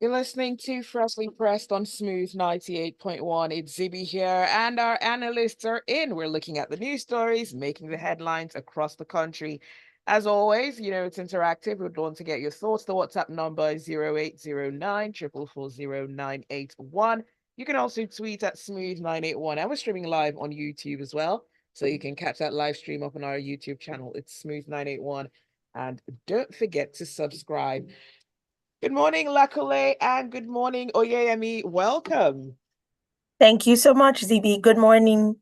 You're listening to Freshly Pressed on Smooth 98.1. It's Zibby here, and our analysts are in. We're looking at the news stories, making the headlines across the country. As always, it's interactive. We'd want to get your thoughts. The WhatsApp number is 0809 4440981. You can also tweet at Smooth981. And we're streaming live on YouTube as well. So you can catch that live stream up on our YouTube channel. It's Smooth981. And don't forget to subscribe. Good morning, Lakunle, and good morning, Oyeyemi. Welcome. Thank you so much, Zibby. Good morning,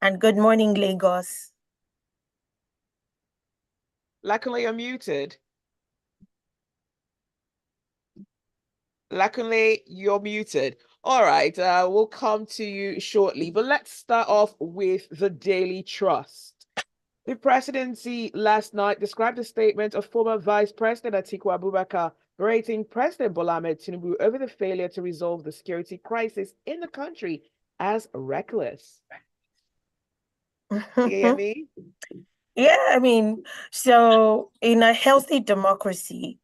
and good morning, Lagos. Lakunle, you're muted. Lakunle, you're muted. All right, we'll come to you shortly, but let's start off with the Daily Trust. The presidency last night described a statement of former Vice President Atiku Abubakar berating President Bola Ahmed Tinubu over the failure to resolve the security crisis in the country as reckless. Hear me? Yeah, so in a healthy democracy,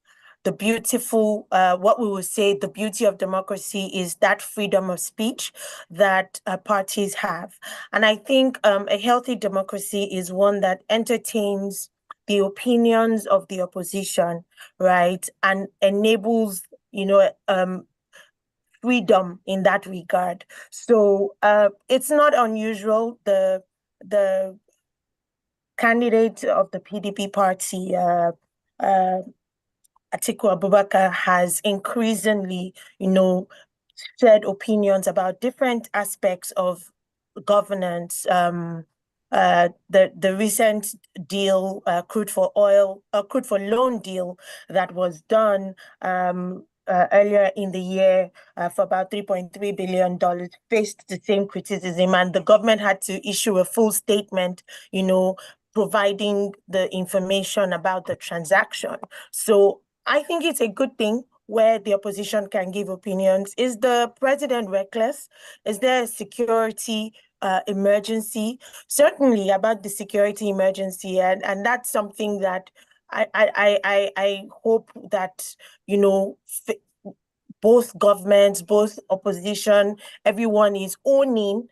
the what we would say, the beauty of democracy is that freedom of speech that parties have. And I think a healthy democracy is one that entertains the opinions of the opposition, right? And enables, freedom in that regard. So it's not unusual. The candidate of the PDP party, Atiku Abubakar, has increasingly, shared opinions about different aspects of governance. The recent deal, crude for loan deal that was done earlier in the year for about $3.3 billion faced the same criticism, and the government had to issue a full statement, providing the information about the transaction. So I think it's a good thing where the opposition can give opinions. Is the president reckless? Is there a security emergency? Certainly about the security emergency, and that's something that I hope that both governments, both opposition, everyone is owning,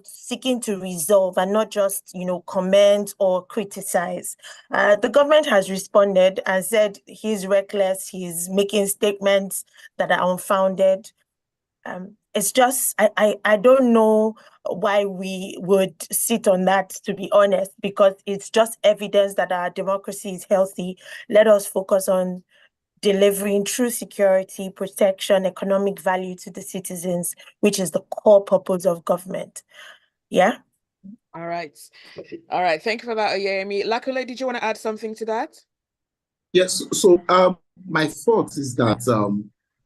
seeking to resolve and not just, comment or criticize. The government has responded and said he's reckless, he's making statements that are unfounded. It's just, I don't know why we would sit on that, to be honest, because it's just evidence that our democracy is healthy. Let us focus on delivering true security, protection, economic value to the citizens, which is the core purpose of government. Yeah. All right. All right. Thank you for that, Oyeyemi. Lakunle, did you want to add something to that? Yes. So my thought is that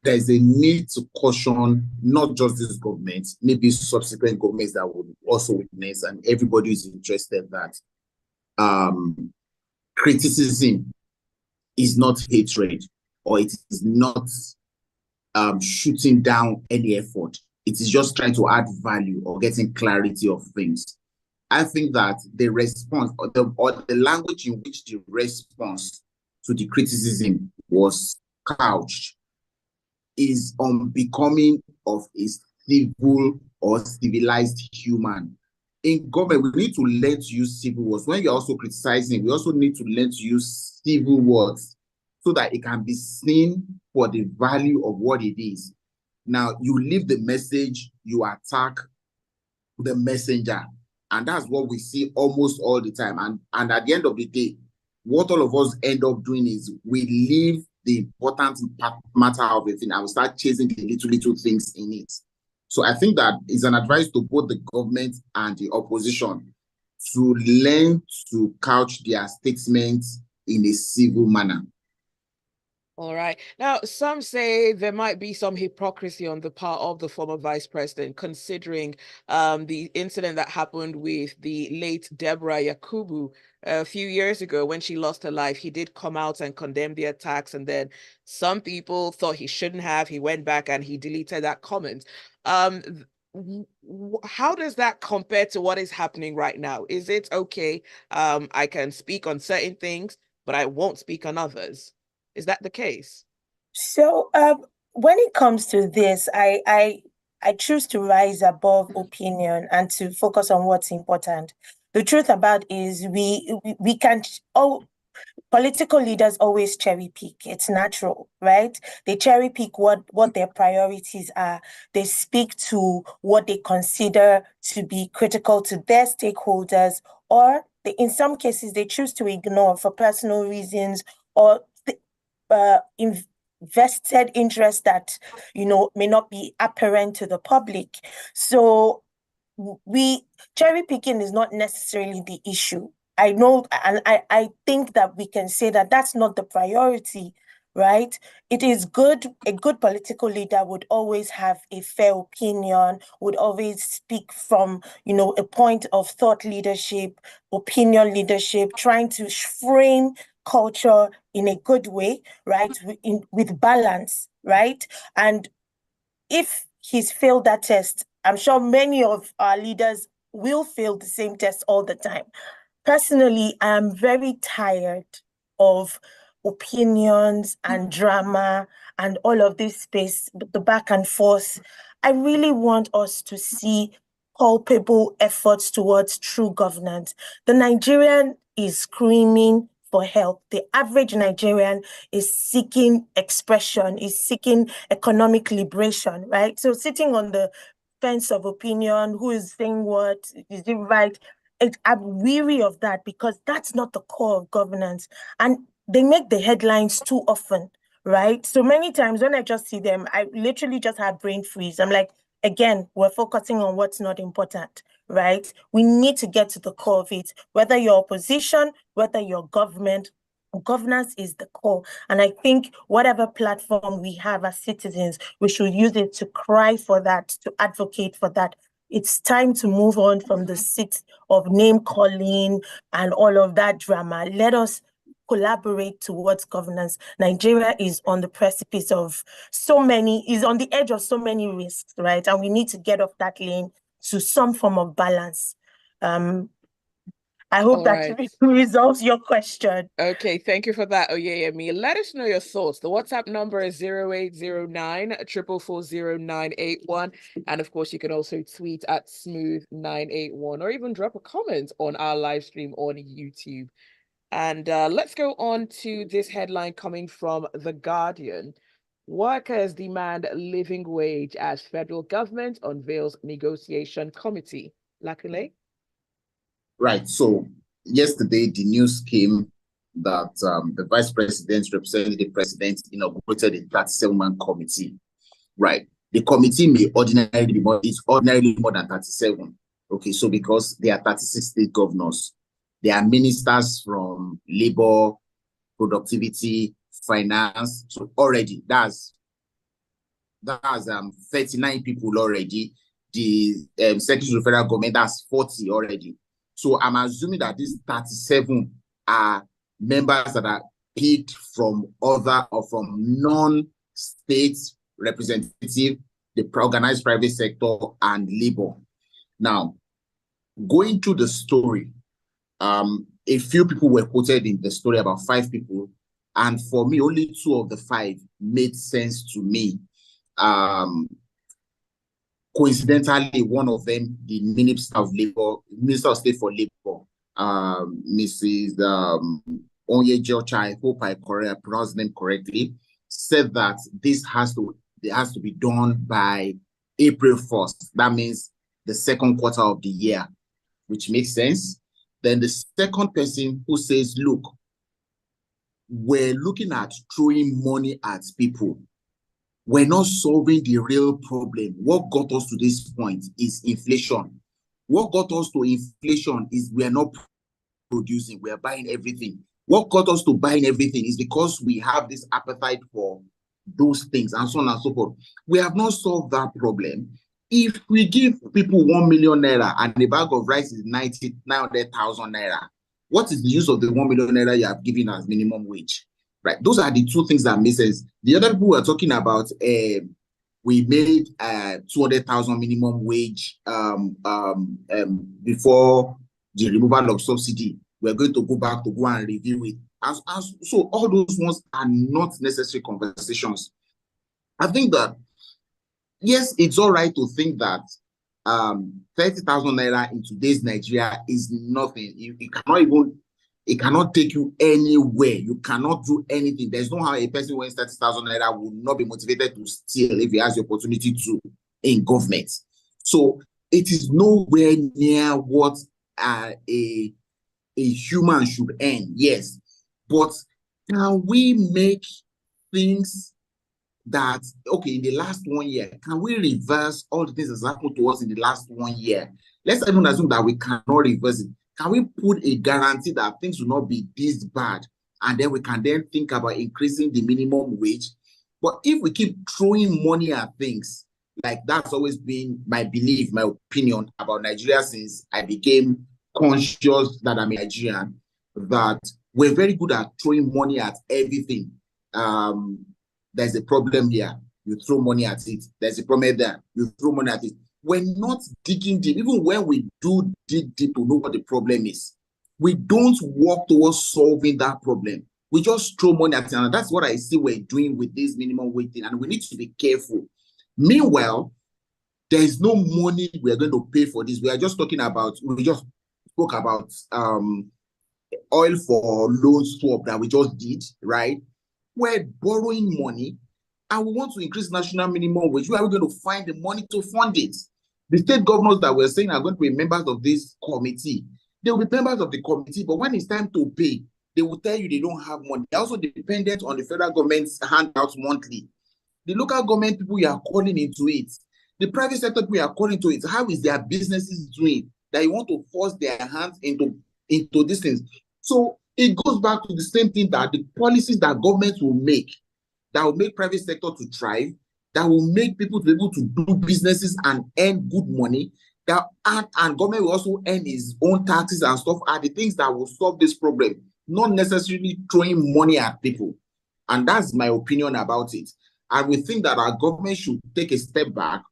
there's a need to caution not just this government, maybe subsequent governments that would also witness, and everybody is interested that criticism is not hatred, or it is not shooting down any effort. It is just trying to add value or getting clarity of things. I think that the response or the language in which the response to the criticism was couched is unbecoming of a civil or civilized human. In government, we need to learn to use civil words. When you're also criticizing, we also need to learn to use civil words so that it can be seen for the value of what it is. Now, you leave the message, you attack the messenger. And that's what we see almost all the time. And at the end of the day, what all of us end up doing is we leave the important matter of the thing and we start chasing the little things in it. So I think that is an advice to both the government and the opposition to learn to couch their statements in a civil manner. All right. Now, some say there might be some hypocrisy on the part of the former vice president, considering the incident that happened with the late Deborah Yakubu a few years ago when she lost her life. He did come out and condemn the attacks, and then some people thought he shouldn't have. He went back and he deleted that comment. How does that compare to what is happening right now? Is it okay? I can speak on certain things, but I won't speak on others. Is that the case? So when it comes to this, I choose to rise above opinion and to focus on what's important. The truth about is we can political leaders always cherry pick. It's natural, right? They cherry pick what their priorities are. They speak to what they consider to be critical to their stakeholders, or in some cases, they choose to ignore for personal reasons or vested interest that, may not be apparent to the public. So cherry picking is not necessarily the issue. I know, and I think that we can say that that's not the priority, right? It is good. A good political leader would always have a fair opinion, would always speak from, a point of thought leadership, opinion leadership, trying to frame culture in a good way, right? With balance, right? And if he's failed that test, I'm sure many of our leaders will fail the same test all the time. Personally, I am very tired of opinions and drama and all of this space, the back and forth. I really want us to see palpable efforts towards true governance. The Nigerian is screaming for help. The average Nigerian is seeking expression, is seeking economic liberation, right? So sitting on the fence of opinion, who is saying what, is it right? I'm weary of that because that's not the core of governance. And they make the headlines too often, right? So many times when I just see them, I literally just have brain freeze. I'm like, again, we're focusing on what's not important, right? We need to get to the core of it, whether you're opposition, whether you're government. Governance is the core. And I think whatever platform we have as citizens, we should use it to cry for that, to advocate for that. It's time to move on from the seat of name calling and all of that drama. Let us collaborate towards governance. Nigeria is on the precipice of is on the edge of so many risks, right? And we need to get off that lane to some form of balance. I hope that resolves your question. Okay, thank you for that, Oyeyemi. Let us know your thoughts. The WhatsApp number is 0809 4440981. And of course, you can also tweet at smooth981 or even drop a comment on our live stream on YouTube. And let's go on to this headline coming from The Guardian. Workers demand living wage as federal government unveils negotiation committee. Lakunle? Right. So yesterday, the news came that the vice president representing the president inaugurated a 37-man committee. Right. The committee may ordinarily be more, it's ordinarily more than 37. Okay. So because there are 36 state governors, there are ministers from labor, productivity, finance. So already that's 39 people already. The secretary of federal government, that's 40 already. So I'm assuming that these 37 are members that are picked from other or from non-state representative, the organized private sector, and labor. Now, going through the story, a few people were quoted in the story, about 5 people, and for me, only 2 of the 5 made sense to me. Coincidentally, one of them, the Minister of State for Labor, Mrs. Oyeyemi, I hope I pronounced them correctly, said that it has to be done by April 1st. That means the second quarter of the year, which makes sense. Then the second person who says, look, we're looking at throwing money at people. We're not solving the real problem. What got us to this point is inflation. What got us to inflation is we are not producing, we are buying everything. What got us to buying everything is because we have this appetite for those things and so on and so forth. We have not solved that problem. If we give people 1 million naira and the bag of rice is 900,000 naira, what is the use of the 1 million naira you have given as minimum wage? Right, those are the 2 things that make sense. The other people were talking about we made 200,000 minimum wage before the removal of subsidy. We're going to go back to go and review it. So all those ones are not necessary conversations. I think that, yes, it's all right to think that 30,000 naira in today's Nigeria is nothing. It cannot take you anywhere. You cannot do anything. There's no how a person who earns 30,000 naira will not be motivated to steal if he has the opportunity to in government. So it is nowhere near what a human should earn, yes. But can we make things that, okay, in the last 1 year, can we reverse all the things that's happened to us in the last 1 year? Let's even assume that we cannot reverse it. Can we put a guarantee that things will not be this bad? And then we can then think about increasing the minimum wage. But if we keep throwing money at things, like that's always been my belief, my opinion about Nigeria since I became conscious that I'm a Nigerian, that we're very good at throwing money at everything. There's a problem here, you throw money at it. There's a problem there, you throw money at it. We're not digging deep. Even when we do dig deep to know what the problem is, we don't work towards solving that problem. We just throw money at it. And that's what I see we're doing with this minimum wage thing. And we need to be careful. Meanwhile, there is no money we are going to pay for this. We just spoke about oil for loan swap that we just did, right? We're borrowing money and we want to increase national minimum wage. Where are we going to find the money to fund it? The state governors that we're saying are going to be members of this committee. They will be members of the committee, but when it's time to pay, they will tell you they don't have money. They're also dependent on the federal government's handouts monthly. The local government people you are calling into it. The private sector people you are calling to it. How is their businesses doing that you want to force their hands into these things? So it goes back to the same thing, that the policies that governments will make, that will make private sector to thrive, that will make people to be able to do businesses and earn good money, that and government will also earn its own taxes and stuff, are the things that will solve this problem, not necessarily throwing money at people. And that's my opinion about it. And we think that our government should take a step back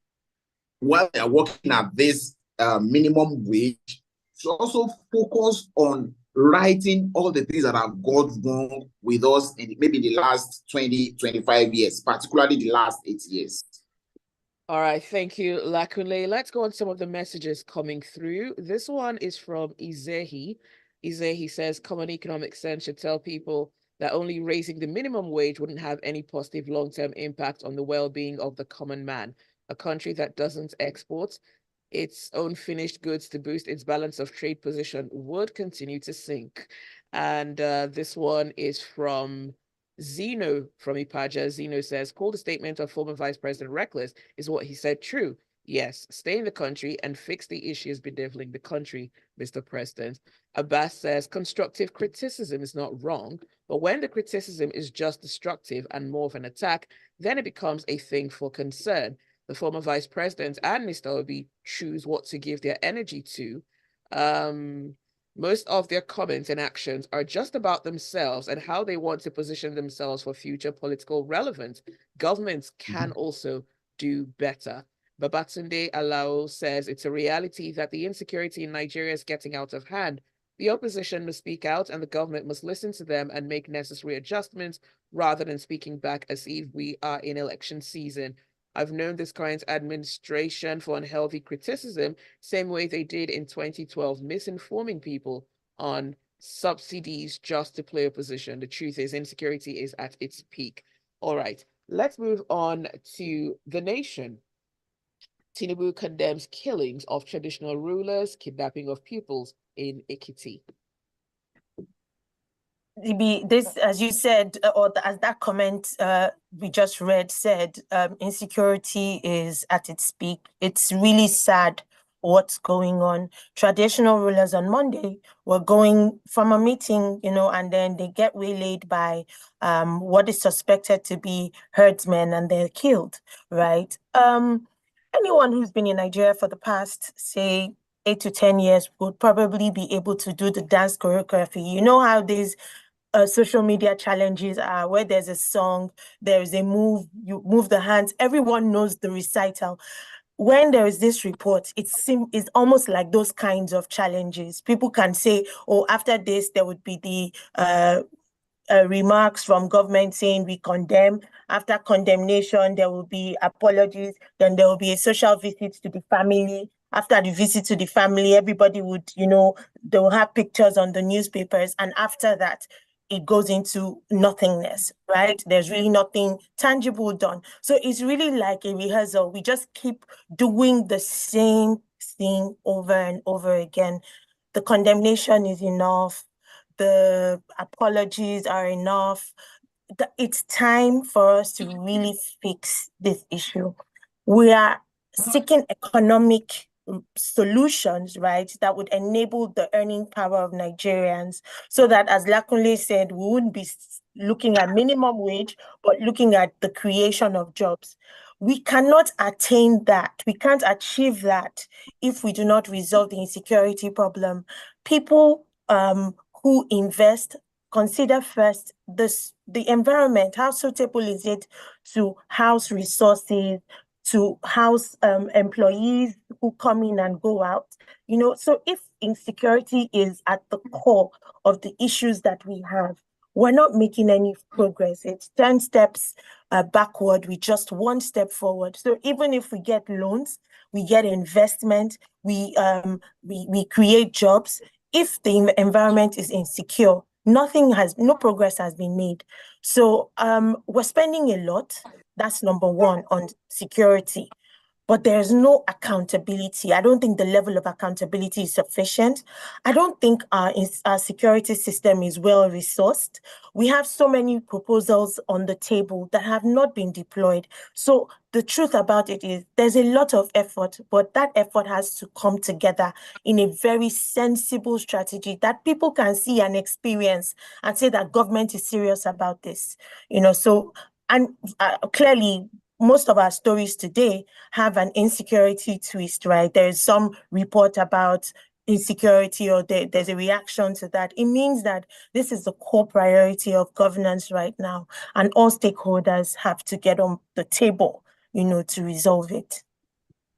while they are working at this minimum wage, to also focus on writing all the things that have gone wrong with us in maybe the last 20, 25 years, particularly the last 8 years. All right, thank you, Lakunle. Let's go on some of the messages coming through. This one is from Izehi. Izehi says, common economic sense should tell people that only raising the minimum wage wouldn't have any positive long-term impact on the well-being of the common man. A country that doesn't export its own finished goods to boost its balance of trade position would continue to sink. And this one is from Zeno from Ipaja. Zeno says, call the statement of former Vice President reckless. Is what he said true? Yes, stay in the country and fix the issues bedeviling the country, Mr. President. Abbas says, constructive criticism is not wrong, but when the criticism is just destructive and more of an attack, then it becomes a thing for concern. The former Vice President and Mr. Obi choose what to give their energy to. Most of their comments and actions are just about themselves and how they want to position themselves for future political relevance. Governments can also do better. Babatunde Alao says it's a reality that the insecurity in Nigeria is getting out of hand. The opposition must speak out and the government must listen to them and make necessary adjustments rather than speaking back as if we are in election season. I've known this current administration for unhealthy criticism, same way they did in 2012, misinforming people on subsidies just to play opposition. The truth is insecurity is at its peak. All right, let's move on to The Nation. Tinubu condemns killings of traditional rulers, kidnapping of pupils in Ekiti. This, as you said, or as that comment we just read said, insecurity is at its peak. It's really sad what's going on. Traditional rulers on Monday were going from a meeting, and then they get waylaid by what is suspected to be herdsmen, and they're killed, right? Anyone who's been in Nigeria for the past, say, 8 to 10 years would probably be able to do the dance choreography. You know how these social media challenges are, where there's a song, there is a move, you move the hands, everyone knows the recital. When there is this report, it's almost like those kinds of challenges. People can say, oh, after this, there would be the remarks from government saying we condemn. After condemnation, there will be apologies. Then there will be a social visit to the family. After the visit to the family, everybody would, they will have pictures on the newspapers. And after that, it goes into nothingness, right? There's really nothing tangible done. So it's really like a rehearsal. We just keep doing the same thing over and over again. The condemnation is enough. The apologies are enough. It's time for us to really fix this issue. We are seeking economic solutions, right, that would enable the earning power of Nigerians, so that, as Lakunle said, we wouldn't be looking at minimum wage, but looking at the creation of jobs. We cannot attain that. We can't achieve that if we do not resolve the insecurity problem. People who invest consider first the environment. How suitable is it to house resources, to house employees who come in and go out? So if insecurity is at the core of the issues that we have, we're not making any progress. It's 10 steps backward with just one step forward. So even if we get loans, we get investment, we create jobs, if the environment is insecure, no progress has been made. So we're spending a lot. That's number one on security. But there's no accountability. I don't think the level of accountability is sufficient. I don't think our security system is well resourced. We have so many proposals on the table that have not been deployed. So the truth about it is there's a lot of effort, but that effort has to come together in a very sensible strategy that people can see and experience and say that government is serious about this. And clearly, most of our stories today have an insecurity twist, right? There's some report about insecurity, or there's a reaction to that. It means that this is the core priority of governance right now, and all stakeholders have to get on the table, to resolve it.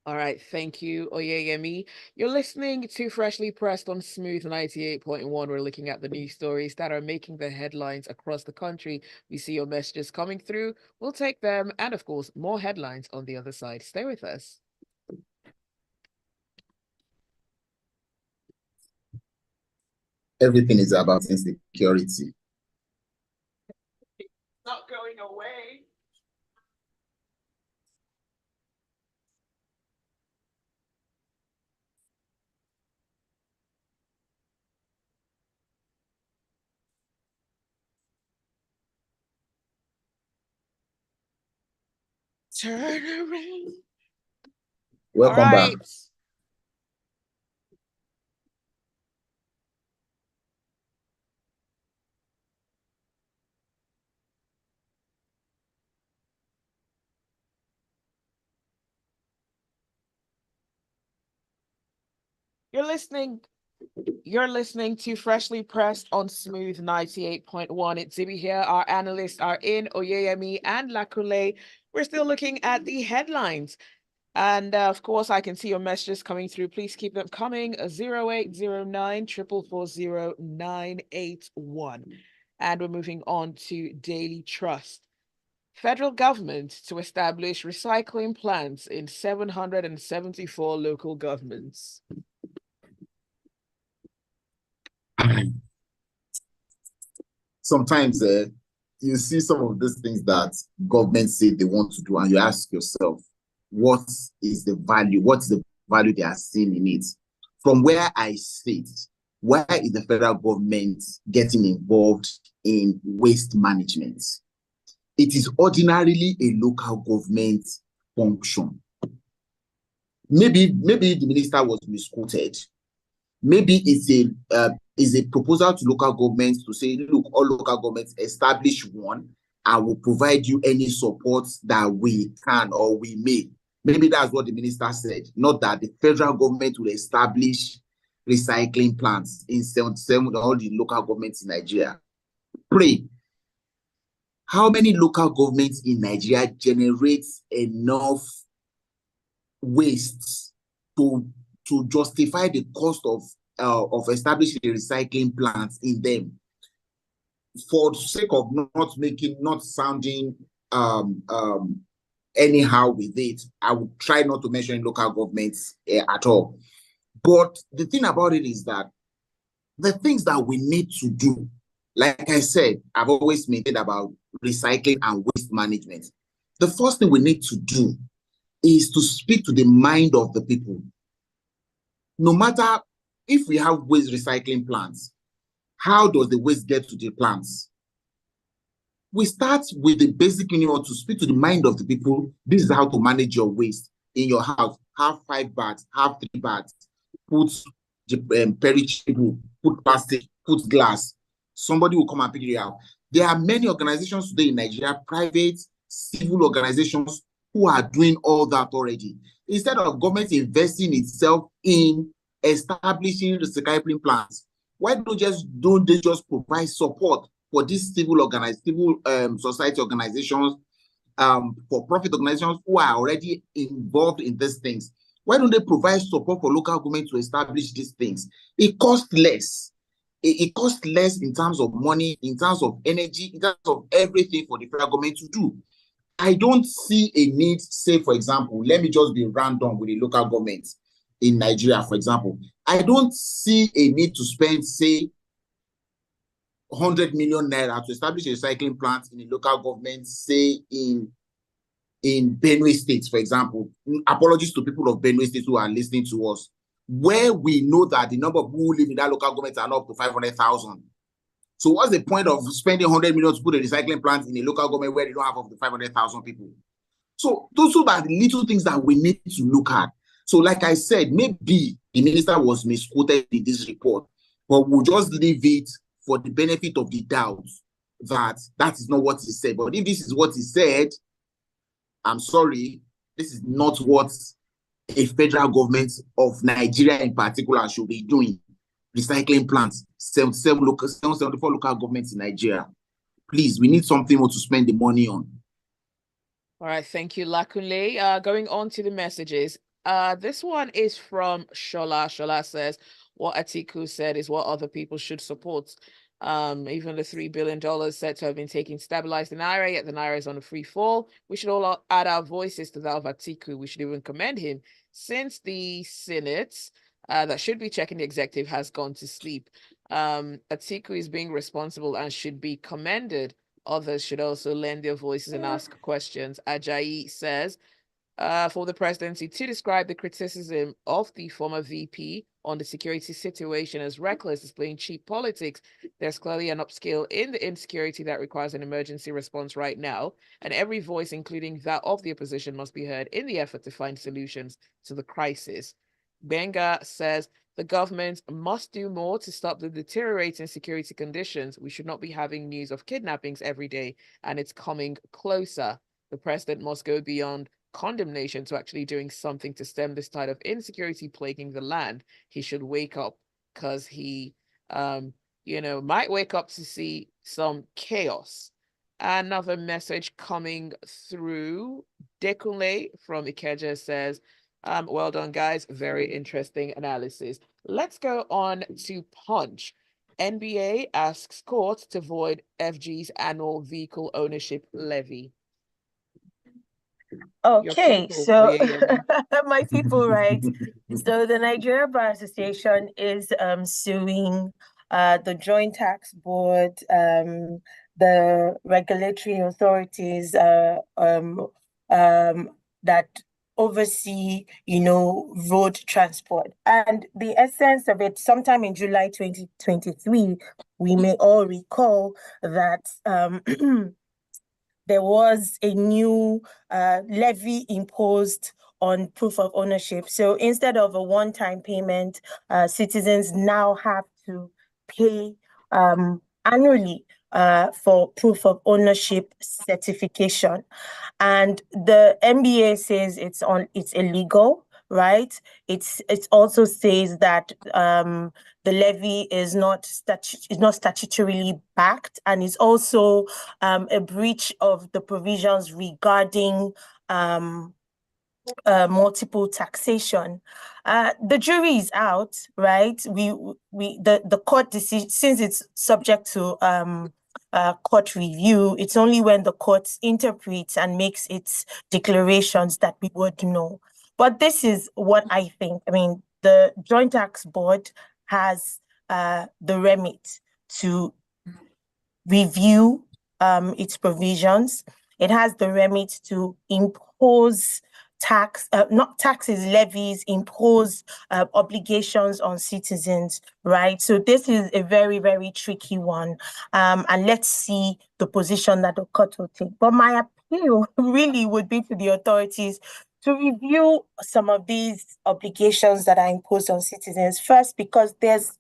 All right, thank you, Oyeyemi. You're listening to Freshly Pressed on Smooth 98.1. We're looking at the news stories that are making the headlines across the country. We see your messages coming through. We'll take them, and of course, more headlines on the other side. Stay with us. Everything is about insecurity. It's not going away. Turn around. Welcome back. You're listening to Freshly Pressed on Smooth 98.1. It's Zibby here. Our analysts are in, Oyeyemi and Lakunle. We're still looking at the headlines. And of course, I can see your messages coming through. Please keep them coming. 0809 444 981. And we're moving on to Daily Trust. Federal government to establish recycling plants in 774 local governments. Sometimes you see some of these things that government say they want to do, and you ask yourself, what is the value? What's the value they are seeing in it? From where I sit, why is the federal government getting involved in waste management? It is ordinarily a local government function. Maybe the minister was misquoted. Maybe it's a proposal to local governments to say, look, all local governments establish one, and will provide you any support that we can or we may. Maybe that's what the minister said, not that the federal government will establish recycling plants in 77 all the local governments in Nigeria. Pray. How many local governments in Nigeria generate enough waste to justify the cost of establishing a recycling plants in them? for the sake of not sounding anyhow with it, I would try not to mention local governments at all. But the thing about it is that the things that we need to do, like I said, I've always maintained about recycling and waste management. The first thing we need to do is to speak to the mind of the people. No matter if we have waste recycling plants, how does the waste get to the plants? We start with the basic minimum to speak to the mind of the people. This is how to manage your waste in your house. Have 5 bags, have 3 bags, put perishable, put plastic, put glass. Somebody will come and pick it out. There are many organizations today in Nigeria, private, civil organizations, who are doing all that already. Instead of government investing itself in establishing recycling plants, why don't they just provide support for these civil society organizations, for profit organizations who are already involved in these things? Why don't they provide support for local government to establish these things? It costs less. It costs less in terms of money, in terms of energy, in terms of everything for the federal government to do. I don't see a need, say, for example, let me just be random with the local government in Nigeria, for example. I don't see a need to spend, say, 100 million naira to establish a recycling plant in a local government, say, in Benue State, for example. Apologies to people of Benue State who are listening to us, where we know that the number of people who live in that local government are not up to 500,000. So what's the point of spending 100 million to put a recycling plant in a local government where they don't have up to 500,000 people? So those are the little things that we need to look at. So like I said, maybe the minister was misquoted in this report, but we'll just leave it for the benefit of the doubt that is not what he said. But if this is what he said, I'm sorry, this is not what a federal government of Nigeria in particular should be doing. Recycling plants, 74 local governments in Nigeria. Please, we need something more to spend the money on. All right, thank you, Lakunle. Going on to the messages. This one is from Shola. Shola says, what Atiku said is what other people should support. Even the $3 billion said to have been taken to stabilize the Naira, yet the Naira is on a free fall. We should all add our voices to that of Atiku. We should even commend him. Since the Senate that should be checking the executive has gone to sleep, Atiku is being responsible and should be commended. Others should also lend their voices and ask questions. Ajayi says, for the presidency to describe the criticism of the former VP on the security situation as reckless, is playing cheap politics. There's clearly an upscale in the insecurity that requires an emergency response right now, and every voice, including that of the opposition, must be heard in the effort to find solutions to the crisis. Benga says, the government must do more to stop the deteriorating security conditions. We should not be having news of kidnappings every day, and it's coming closer. The president must go beyond condemnation to actually doing something to stem this tide of insecurity plaguing the land. He should wake up, because he, might wake up to see some chaos. Another message coming through. Lakunle from Ikeja says, well done, guys. Very interesting analysis. Let's go on to Punch. NBA asks court to void FG's annual vehicle ownership levy. Okay, People, so my people, right? So the Nigeria Bar Association is suing the Joint Tax Board, the regulatory authorities that oversee, road transport. And the essence of it, sometime in July 2023, we may all recall that there was a new levy imposed on proof of ownership. So instead of a one-time payment, citizens now have to pay annually for proof of ownership certification. And the NBA says it's illegal, right? It also says that the levy is not statutorily backed, and is also a breach of the provisions regarding multiple taxation. The jury is out, right? The court decision, since it's subject to court review. It's only when the court interprets and makes its declarations that we would know. But this is what I think. I mean, the Joint Tax Board has the remit to review its provisions. It has the remit to impose not taxes, levies, impose obligations on citizens, right? So this is a very, very tricky one. And let's see the position that the court will take. But my appeal really would be to the authorities to review some of these obligations that are imposed on citizens. First, because there's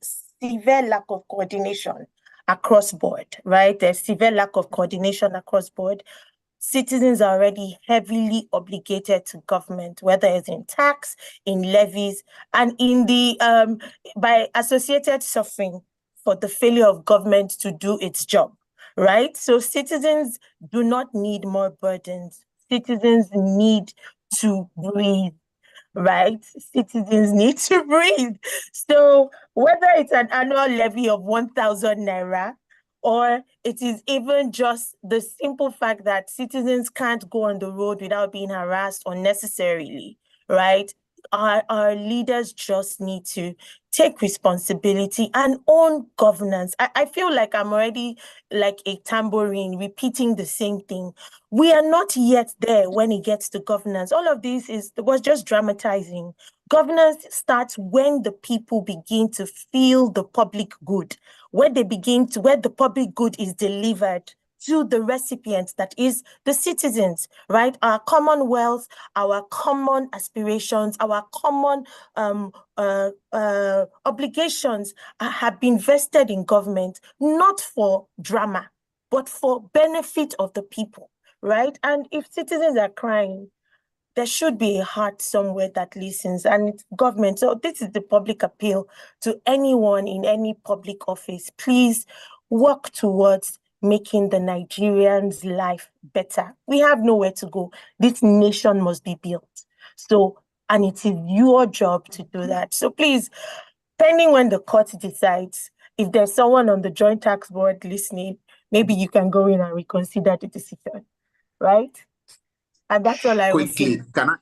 severe lack of coordination across board, right? There's severe lack of coordination across board. Citizens are already heavily obligated to government, whether it's in tax, in levies, and in the by associated suffering for the failure of government to do its job, right? So citizens do not need more burdens. Citizens need to breathe, right? Citizens need to breathe. So whether it's an annual levy of 1,000 naira, or it is even just the simple fact that citizens can't go on the road without being harassed unnecessarily, right? Our leaders just need to take responsibility and own governance. I feel like I'm already like a tambourine repeating the same thing. We are not yet there when it gets to governance. All of this was just dramatizing. Governance starts when the people begin to feel the public good, where the public good is delivered to the recipients, that is the citizens, right? Our commonwealth, our common aspirations, our common obligations have been vested in government, not for drama, but for benefit of the people, right? And if citizens are crying, there should be a heart somewhere that listens, and it's government. So this is the public appeal to anyone in any public office. Please work towards making the Nigerians' life better. We have nowhere to go. This nation must be built. So, and it is your job to do that. So please, pending when the court decides, if there's someone on the Joint Tax Board listening, maybe you can go in and reconsider the decision, right? And that's all I will say. Quickly, can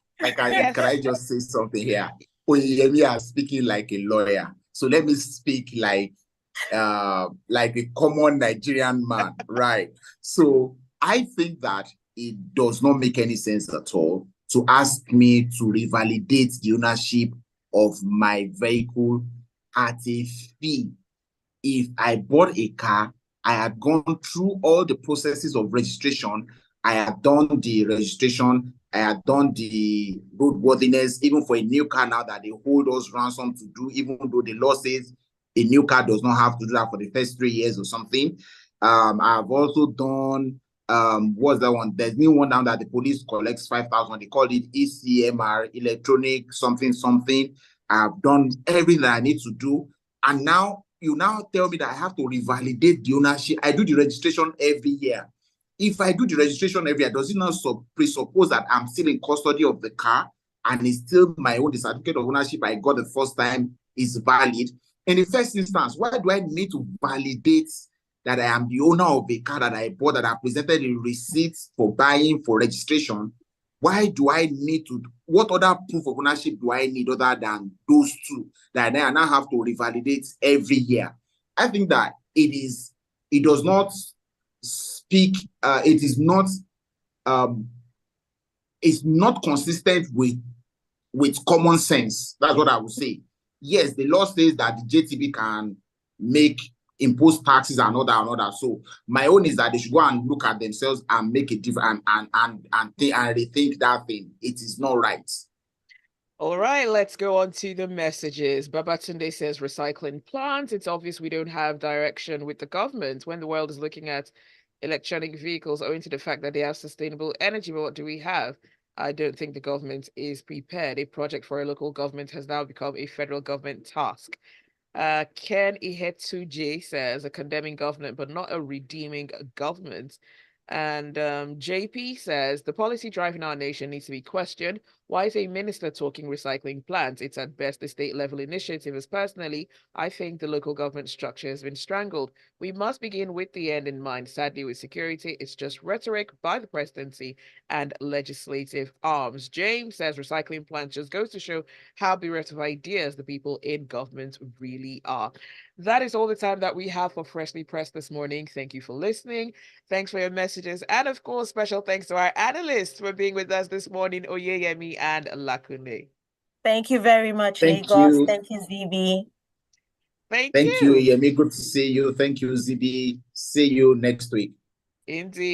I just say something here? Oyeyemi is speaking like a lawyer, so let me speak like a common Nigerian man, right? So I think that it does not make any sense at all to ask me to revalidate the ownership of my vehicle at a fee. If I bought a car, I had gone through all the processes of registration. I had done the registration, I had done the roadworthiness, even for a new car now that they hold us ransom to do, even though the law says a new car does not have to do that for the first 3 years or something. I've also done, what's that one? There's new one now that the police collects 5,000. They call it ECMR, electronic something. I've done everything that I need to do. And now, you now tell me that I have to revalidate the ownership. I do the registration every year. If I do the registration every year, does it not presuppose that I'm still in custody of the car and it's still my own? The certificate of ownership I got the first time is valid? In the first instance, why do I need to validate that I am the owner of a car that I bought, that I presented the receipts for buying, for registration? Why do I need to? What other proof of ownership do I need other than those two that I now have to revalidate every year? I think that it does not speak, it's not consistent with common sense. That's what I would say. Yes, the law says that the JTB can impose taxes and other. So my own is that they should go and look at themselves and make a difference and rethink that thing. It is not right. All right, let's go on to the messages. Babatunde says recycling plants. It's obvious we don't have direction with the government when the world is looking at electronic vehicles owing to the fact that they have sustainable energy. But what do we have? I don't think the government is prepared. A project for a local government has now become a federal government task. Ken Ihetuji says a condemning government, but not a redeeming government. And JP says, the policy driving our nation needs to be questioned. Why is a minister talking recycling plans? It's at best a state-level initiative, as personally, I think the local government structure has been strangled. We must begin with the end in mind. Sadly, with security, it's just rhetoric by the presidency and legislative arms. James says, recycling plans just goes to show how bereft of ideas the people in government really are. That is all the time that we have for Freshly Pressed this morning. Thank you for listening. Thanks for your messages. And of course, special thanks to our analysts for being with us this morning, Oyeyemi and Lakunle. Thank you very much, Thank Lagos. you. Thank you, Zibby. Thank you, you. Oyeyemi. Good to see you. Thank you, Zibby. See you next week. Indeed.